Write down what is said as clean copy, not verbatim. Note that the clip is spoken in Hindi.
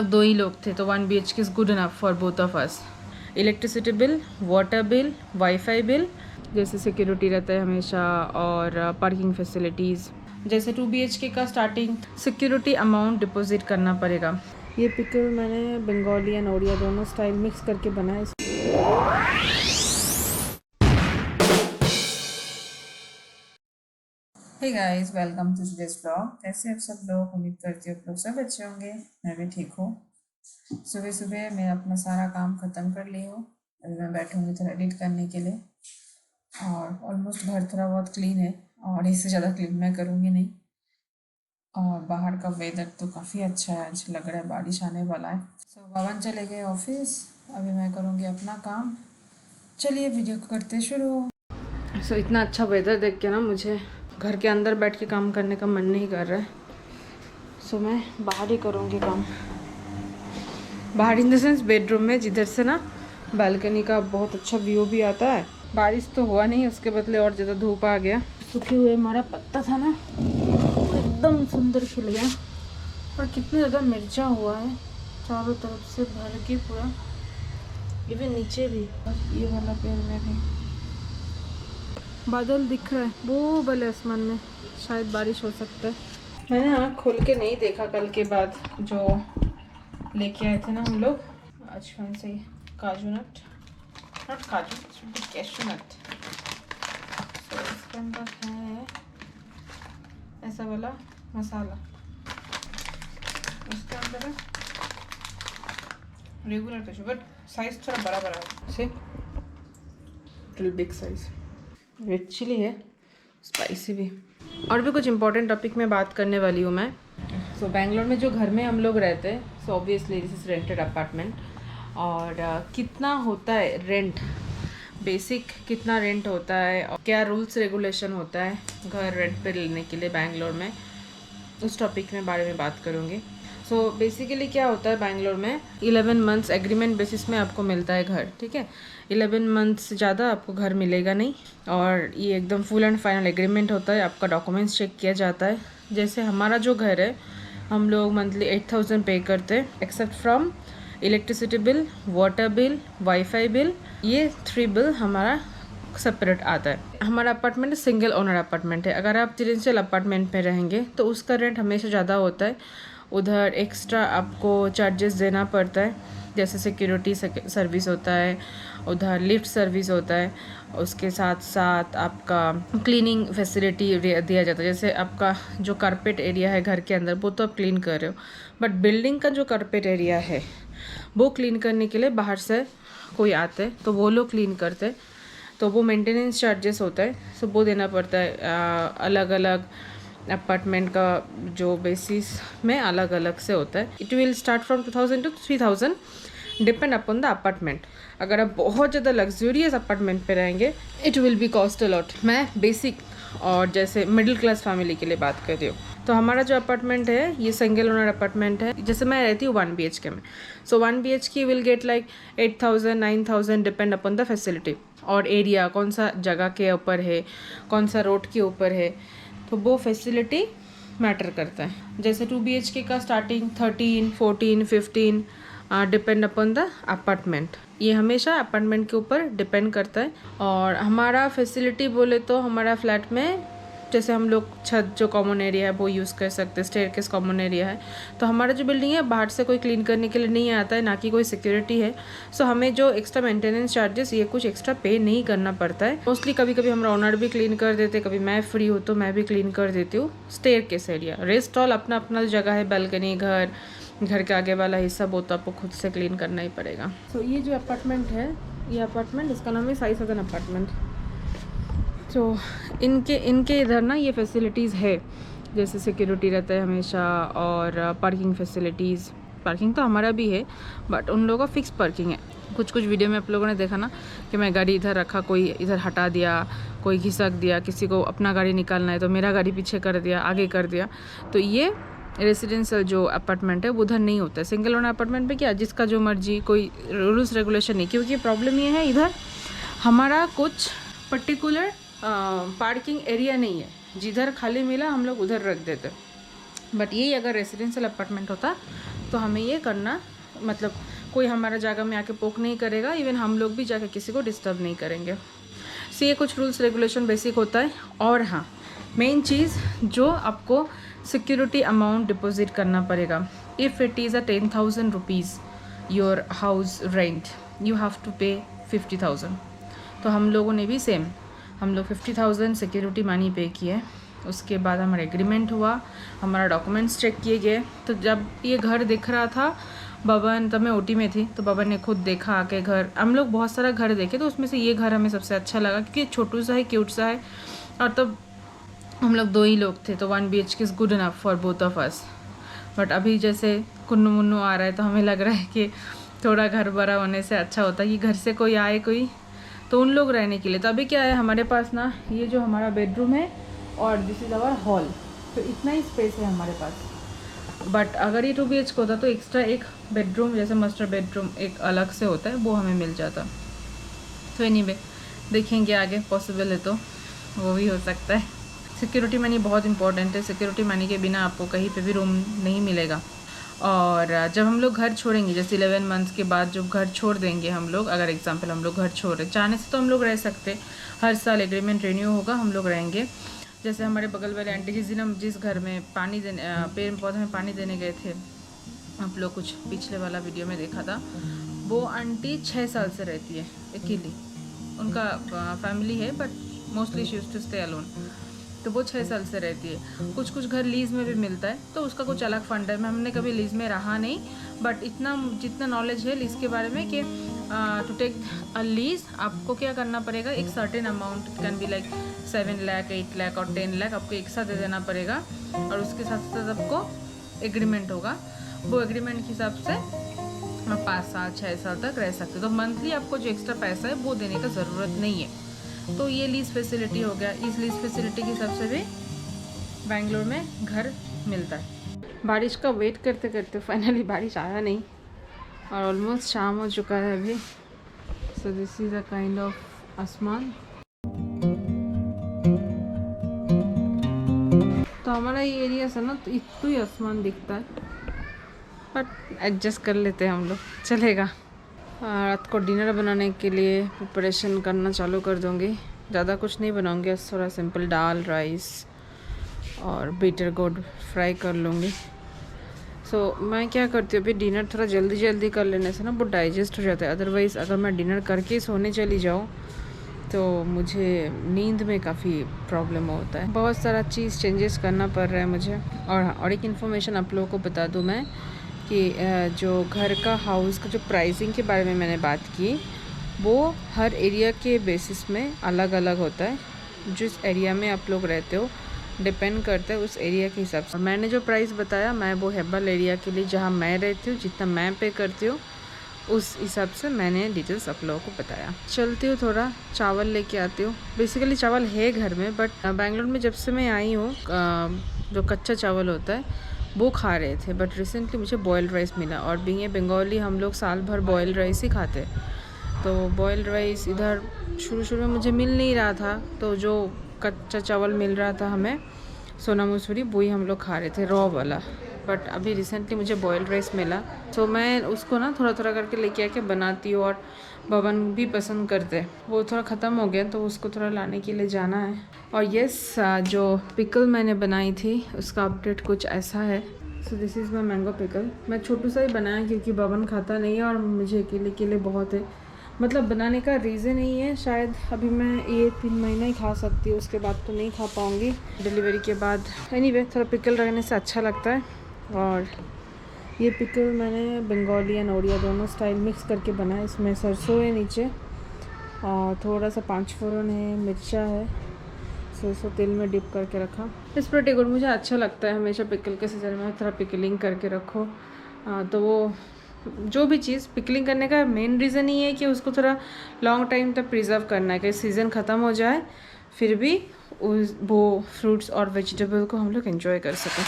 लोग 2 ही लोग थे, तो 1 BHK is good enough for both of us. Electricity bill, water bill, wifi bill, जैसे सिक्योरिटी रहता है हमेशा, और पार्किंग फैसिलिटीज़। जैसे 2 BHK का स्टार्टिंग सिक्योरिटी अमाउंट डिपॉजिट करना पड़ेगा। ये पिकल मैंने बंगाली एंड ओडिया दोनों स्टाइल मिक्स करके बनाया। Hey guys, welcome to today's blog. कैसे आप सब लोग? उम्मीद करती हूँ आप लोग सब अच्छे होंगे। मैं भी ठीक हूँ। सुबह सुबह मैं अपना सारा काम ख़त्म कर ली हूँ। अभी मैं बैठूँगी थोड़ा एडिट करने के लिए, और ऑलमोस्ट घर थोड़ा बहुत क्लीन है, और इससे ज़्यादा क्लीन मैं करूँगी नहीं। और बाहर का वेदर तो काफ़ी अच्छा है, आज लग रहा है बारिश आने वाला है। सो पवन चले गए ऑफिस, अभी मैं करूँगी अपना काम। चलिए वीडियो को करते शुरू। सो इतना अच्छा वेदर देख के ना मुझे घर के अंदर बैठ के काम करने का मन नहीं कर रहा है। सो मैं बाहर ही करूँगी काम। बाहर इन द सेंस बेडरूम में, जिधर से ना बालकनी का बहुत अच्छा व्यू भी आता है। बारिश तो हुआ नहीं, उसके बदले और ज़्यादा धूप आ गया। सूखे हुए हमारा पत्ता था ना, एकदम सुंदर खिल गया। और कितना ज़्यादा मिर्चा हुआ है चारों तरफ से भर के पूरा, इवन नीचे भी, ये वाला पेड़ में भी बादल दिख रहा है वो वाले आसमान में, शायद बारिश हो सकता है। मैंने आँख खोल के नहीं देखा कल के बाद जो लेके आए थे ना हम लोग आज कौन से काजू नट, नॉट काजू, कैशू नट। तो इसके अंदर है ऐसा वाला मसाला, इसके अंदर है रेगुलर काजू, बट साइज थोड़ा बड़ा बड़ा है, से little big size. Red chilli है, स्पाइसी भी। और भी कुछ इंपॉर्टेंट टॉपिक में बात करने वाली हूँ मैं। सो बेंगलोर में जो घर में हम लोग रहते हैं, so obviously this is rented apartment. और कितना होता है रेंट, बेसिक कितना रेंट होता है, और क्या रूल्स रेगुलेशन होता है घर रेंट पे लेने के लिए बेंगलोर में, उस टॉपिक में बारे में बात करूँगी। सो बेसिकली क्या होता है बेंगलोर में, 11 मंथ्स एग्रीमेंट बेसिस में आपको मिलता है घर, ठीक है। 11 मंथ्स से ज़्यादा आपको घर मिलेगा नहीं, और ये एकदम फुल एंड फाइनल एग्रीमेंट होता है। आपका डॉक्यूमेंट्स चेक किया जाता है। जैसे हमारा जो घर है, हम लोग मंथली 8,000 पे करते हैं, except from electricity bill, water bill, wifi bill. ये 3 बिल हमारा सेपरेट आता है। हमारा अपार्टमेंट सिंगल ओनर अपार्टमेंट है। अगर आप रेजिडेंशियल अपार्टमेंट में रहेंगे तो उसका रेंट हमेशा ज़्यादा होता है। उधर एक्स्ट्रा आपको चार्जेस देना पड़ता है, जैसे सिक्योरिटी सर्विस होता है, उधर लिफ्ट सर्विस होता है, उसके साथ साथ आपका क्लीनिंग फैसिलिटी दिया जाता है। जैसे आपका जो कारपेट एरिया है घर के अंदर, वो तो आप क्लीन कर रहे हो, बट बिल्डिंग का जो कारपेट एरिया है वो क्लीन करने के लिए बाहर से कोई आते हैं, तो वो लोग क्लीन करते हैं, तो वो मेंटेनेंस चार्जेस होता है, सो वो देना पड़ता है। अलग अलग अपार्टमेंट का जो बेसिस में अलग अलग से होता है। It will start from 2,000 to 3,000 depend upon the apartment. अगर आप बहुत ज़्यादा लग्जूरियस अपार्टमेंट पे रहेंगे, it will be cost a lot. मैं बेसिक और जैसे मिडिल क्लास फैमिली के लिए बात कर रही हूँ। तो हमारा जो अपार्टमेंट है ये सिंगल ओनर अपार्टमेंट है। जैसे मैं रहती हूँ 1 BHK में, सो 1 BHK will get like 8,000 9,000 depend upon the facility और एरिया, कौन सा जगह के ऊपर है, कौन सा रोड के ऊपर है, तो वो फैसिलिटी मैटर करता है। जैसे 2 BHK का starting 13, 14, 15 depend upon the apartment. ये हमेशा अपार्टमेंट के ऊपर डिपेंड करता है। और हमारा फैसिलिटी बोले तो हमारा फ्लैट में जैसे हम लोग छत जो कॉमन एरिया है वो यूज़ कर सकते हैं, स्टेयरकेस कॉमन एरिया है। तो हमारा जो बिल्डिंग है बाहर से कोई क्लीन करने के लिए नहीं आता है, ना कि कोई सिक्योरिटी है। सो हमें जो एक्स्ट्रा मेंटेनेंस चार्जेस ये कुछ एक्स्ट्रा पे नहीं करना पड़ता है। मोस्टली कभी कभी हमारा ओनर भी क्लीन कर देते, कभी मैं फ्री हो तो मैं भी क्लीन कर देती हूँ स्टेयरकेस एरिया। रेस्ट ऑल अपना अपना जगह है, बालकनी, घर के आगे वाला हिस्सा वो तो आपको खुद से क्लीन करना ही पड़ेगा। सो ये जो अपार्टमेंट है, ये अपार्टमेंट, इसका नाम है साई सदन अपार्टमेंट। तो इनके इधर ना ये फैसिलिटीज़ है, जैसे सिक्योरिटी रहता है हमेशा, और पार्किंग फैसिलिटीज़। पार्किंग तो हमारा भी है, बट उन लोगों का फिक्स पार्किंग है। कुछ वीडियो में आप लोगों ने देखा ना कि मैं गाड़ी इधर रखा, कोई इधर हटा दिया, कोई घिसक दिया, किसी को अपना गाड़ी निकालना है तो मेरा गाड़ी पीछे कर दिया, आगे कर दिया। तो ये रेसिडेंशियल जो अपार्टमेंट है उधर नहीं होता है। सिंगल ओनर अपार्टमेंट पे क्या जिसका जो मर्जी, कोई रूल्स रेगुलेशन नहीं। क्योंकि प्रॉब्लम ये है, इधर हमारा कुछ पर्टिकुलर पार्किंग एरिया नहीं है, जिधर खाली मिला हम लोग उधर रख देते। बट यही अगर रेसिडेंशियल अपार्टमेंट होता तो हमें ये करना, मतलब कोई हमारा जगह में आके पोक नहीं करेगा, इवन हम लोग भी जाके किसी को डिस्टर्ब नहीं करेंगे। सो ये कुछ रूल्स रेगुलेशन बेसिक होता है। और हाँ, मेन चीज़ जो आपको सिक्योरिटी अमाउंट डिपॉजिट करना पड़ेगा। If it is a 10,000 rupees your house rent, you have to pay 50,000। तो हम लोगों ने भी सेम, हम लोग 50,000 सिक्योरिटी मनी पे किए। उसके बाद हमारा एग्रीमेंट हुआ, हमारा डॉक्यूमेंट्स चेक किए गए। तो जब ये घर दिख रहा था, बबन, तब मैं ओटी में थी, तो बबन ने खुद देखा आके घर। हम लोग बहुत सारा घर देखे, तो उसमें से ये घर हमें सबसे अच्छा लगा क्योंकि छोटू सा है, क्यूट सा है, और तब हम लोग 2 ही लोग थे, तो 1 BHK is good enough for both of us. But अभी जैसे कुन्नू मुन्नू आ रहा है, तो हमें लग रहा है कि थोड़ा घर बड़ा होने से अच्छा होता है कि घर से कोई आए कोई, तो उन लोग रहने के लिए। तो अभी क्या है हमारे पास ना, ये जो हमारा बेडरूम है और दिस इज़ आवर हॉल, तो इतना ही स्पेस है हमारे पास। बट अगर ये 2 BHK होता तो एक्स्ट्रा एक बेडरूम, जैसे मास्टर बेडरूम एक अलग से होता है, वो हमें मिल जाता। तो एनीवे देखेंगे आगे, पॉसिबल है तो वो भी हो सकता है। सिक्योरिटी मनी बहुत इंपॉर्टेंट है। सिक्योरिटी मनी के बिना आपको कहीं पे भी रूम नहीं मिलेगा। और जब हम लोग घर छोड़ेंगे, जैसे 11 मंथ्स के बाद जब घर छोड़ देंगे हम लोग, अगर एग्जांपल हम लोग घर छोड़ रहे, चाहने से तो हम लोग रह सकते, हर साल एग्रीमेंट रिन्यू होगा, हम लोग रहेंगे। जैसे हमारे बगल वाले आंटी जिस घर में पानी देने, पेड़ पौधे में पानी देने गए थे, आप लोग कुछ पिछले वाला वीडियो में देखा था, वो आंटी 6 साल से रहती है अकेली। उनका फैमिली है but mostly she used to stay alone. तो वो 6 साल से रहती है। कुछ कुछ घर लीज़ में भी मिलता है, तो उसका कुछ अलग फंड है। हमने कभी लीज़ में रहा नहीं, बट इतना जितना नॉलेज है लीज़ के बारे में कि टू टेक अ लीज़ आपको क्या करना पड़ेगा, एक certain amount, can be like 7 lakh, 8 lakh और 10 लाख आपको एक साथ दे देना पड़ेगा। और उसके साथ साथ आपको एग्रीमेंट होगा, वो एग्रीमेंट के हिसाब से आप 5 साल 6 साल तक रह सकते हो। तो मंथली आपको जो एक्स्ट्रा पैसा है वो देने का ज़रूरत नहीं है। तो ये लीज़ फैसिलिटी हो गया। इस लीज़ फैसिलिटी के हिसाब से भी बेंगलोर में घर मिलता है। बारिश का वेट करते करते फाइनली बारिश आया नहीं, और ऑलमोस्ट शाम हो चुका है अभी। So this is a kind of आसमान। तो हमारा ये एरिया से ना, तो इतना ही आसमान दिखता है, बट एडजस्ट कर लेते हैं हम लोग, चलेगा। रात को डिनर बनाने के लिए प्रिपरेशन करना चालू कर दूँगी। ज़्यादा कुछ नहीं बनाऊँगी, थोड़ा सिंपल दाल, राइस और बीटर गोड फ्राई कर लूँगी। सो मैं क्या करती हूँ, अभी डिनर थोड़ा जल्दी जल्दी कर लेने से ना वो डाइजेस्ट हो जाता है। अदरवाइज़ अगर मैं डिनर करके सोने चली जाऊँ तो मुझे नींद में काफ़ी प्रॉब्लम होता है। बहुत सारा चीज़ चेंजेस करना पड़ रहा है मुझे। और एक इन्फॉर्मेशन आप लोगों को बता दूँ मैं कि जो घर का हाउस का जो प्राइसिंग के बारे में मैंने बात की, वो हर एरिया के बेसिस में अलग अलग होता है। जिस एरिया में आप लोग रहते हो डिपेंड करता है उस एरिया के हिसाब से। मैंने जो प्राइस बताया, मैं वो हेब्बल एरिया के लिए जहाँ मैं रहती हूँ, जितना मैं पे करती हूँ उस हिसाब से मैंने डिटेल्स आप लोगों को बताया। चलती हूँ, थोड़ा चावल लेके आती हूँ। बेसिकली चावल है घर में, बट बेंगलोर में जब से मैं आई हूँ जो कच्चा चावल होता है वो खा रहे थे, बट रिसेंटली मुझे बॉयल्ड राइस मिला। और बीइंग ए बंगाली हम लोग साल भर बॉयल्ड राइस ही खाते, तो बॉयल्ड राइस इधर शुरू में मुझे मिल नहीं रहा था, तो जो कच्चा चावल मिल रहा था हमें, सोना मसूरी, वही हम लोग खा रहे थे रॉ वाला। बट अभी रिसेंटली मुझे बॉयल्ड राइस मिला, तो मैं उसको ना थोड़ा थोड़ा करके लेके आके बनाती हूँ, और बबन भी पसंद करते। वो थोड़ा ख़त्म हो गया तो उसको थोड़ा लाने के लिए जाना है। और यस, जो पिकल मैंने बनाई थी उसका अपडेट कुछ ऐसा है। So this is my mango pickle. मैं छोटू सा ही बनाया क्योंकि बबन खाता नहीं है और मुझे अकेले के लिए बहुत है। मतलब बनाने का रीज़न नहीं है, शायद अभी मैं ये 3 महीना ही खा सकती हूँ, उसके बाद तो नहीं खा पाऊँगी डिलीवरी के बाद। एनीवे थोड़ा पिकल रहने से अच्छा लगता है। और ये पिकल मैंने बंगाली एंड ओडिया दोनों स्टाइल मिक्स करके बनाया। इसमें सरसों है नीचे, और थोड़ा सा 5 फोरन है, मिर्चा है, सरसों तेल में डिप करके रखा। इस पर्टिकुलर मुझे अच्छा लगता है, हमेशा पिकल के सीज़न में थोड़ा पिकलिंग करके रखो। तो वो जो भी चीज़ पिकलिंग करने का मेन रीज़न ही है कि उसको थोड़ा लॉन्ग टाइम तक प्रिजर्व करना है, कि सीज़न ख़त्म हो जाए फिर भी वो फ्रूट्स और वेजिटेबल को हम लोग एंजॉय कर सकें।